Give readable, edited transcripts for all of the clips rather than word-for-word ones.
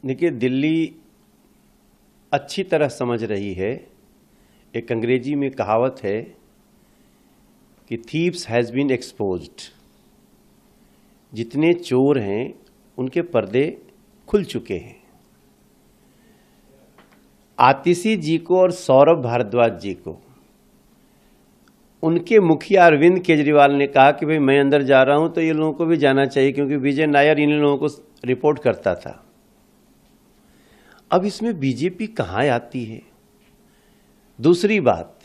देखिए, दिल्ली अच्छी तरह समझ रही है। एक अंग्रेजी में कहावत है कि थीव्स हैज़ बीन एक्सपोज्ड। जितने चोर हैं उनके पर्दे खुल चुके हैं। आतिशी जी को और सौरभ भारद्वाज जी को उनके मुखिया अरविंद केजरीवाल ने कहा कि भाई मैं अंदर जा रहा हूं तो ये लोगों को भी जाना चाहिए, क्योंकि विजय नायर इन लोगों को रिपोर्ट करता था। अब इसमें बीजेपी कहां आती है? दूसरी बात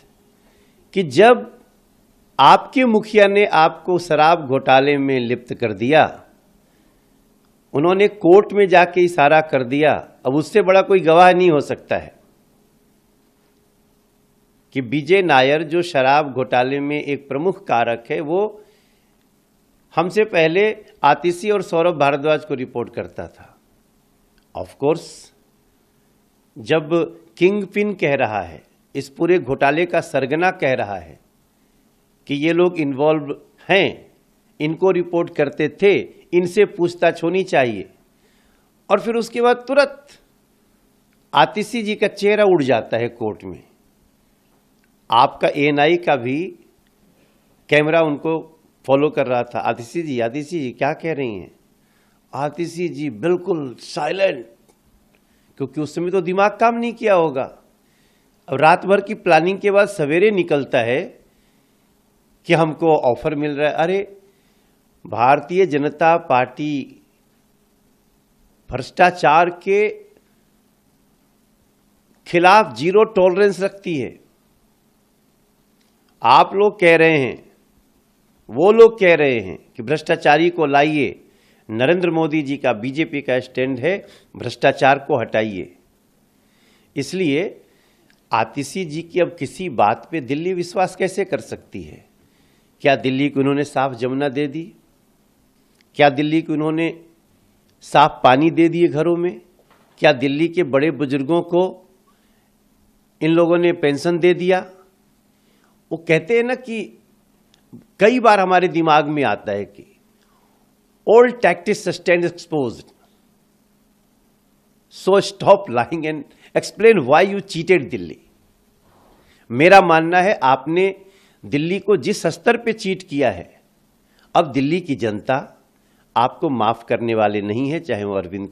कि जब आपके मुखिया ने आपको शराब घोटाले में लिप्त कर दिया, उन्होंने कोर्ट में जाके इशारा कर दिया, अब उससे बड़ा कोई गवाह नहीं हो सकता है कि विजय नायर जो शराब घोटाले में एक प्रमुख कारक है, वो हमसे पहले आतिशी और सौरभ भारद्वाज को रिपोर्ट करता था। ऑफ कोर्स, जब किंग पिन कह रहा है, इस पूरे घोटाले का सरगना कह रहा है कि ये लोग इन्वॉल्व हैं, इनको रिपोर्ट करते थे, इनसे पूछताछ होनी चाहिए, और फिर उसके बाद तुरंत आतिशी जी का चेहरा उड़ जाता है कोर्ट में। आपका एएनआई का भी कैमरा उनको फॉलो कर रहा था। आतिशी जी क्या कह रही हैं? आतिशी जी बिल्कुल साइलेंट, क्योंकि उस समय तो दिमाग काम नहीं किया होगा। अब रात भर की प्लानिंग के बाद सवेरे निकलता है कि हमको ऑफर मिल रहा है। अरे, भारतीय जनता पार्टी भ्रष्टाचार के खिलाफ जीरो टॉलरेंस रखती है। आप लोग कह रहे हैं, वो लोग कह रहे हैं कि भ्रष्टाचारी को लाइए। नरेंद्र मोदी जी का, बीजेपी का स्टैंड है भ्रष्टाचार को हटाइए। इसलिए आतिशी जी की अब किसी बात पे दिल्ली विश्वास कैसे कर सकती है? क्या दिल्ली को उन्होंने साफ जमुना दे दी? क्या दिल्ली को उन्होंने साफ पानी दे दिए घरों में? क्या दिल्ली के बड़े बुजुर्गों को इन लोगों ने पेंशन दे दिया? वो कहते हैं ना कि कई बार हमारे दिमाग में आता है कि old tactics stand exposed, so stop lying and explain why you cheated Delhi. मेरा मानना है आपने दिल्ली को जिस स्तर पे चीट किया है, अब दिल्ली की जनता आपको माफ करने वाले नहीं है, चाहे वो अरविंद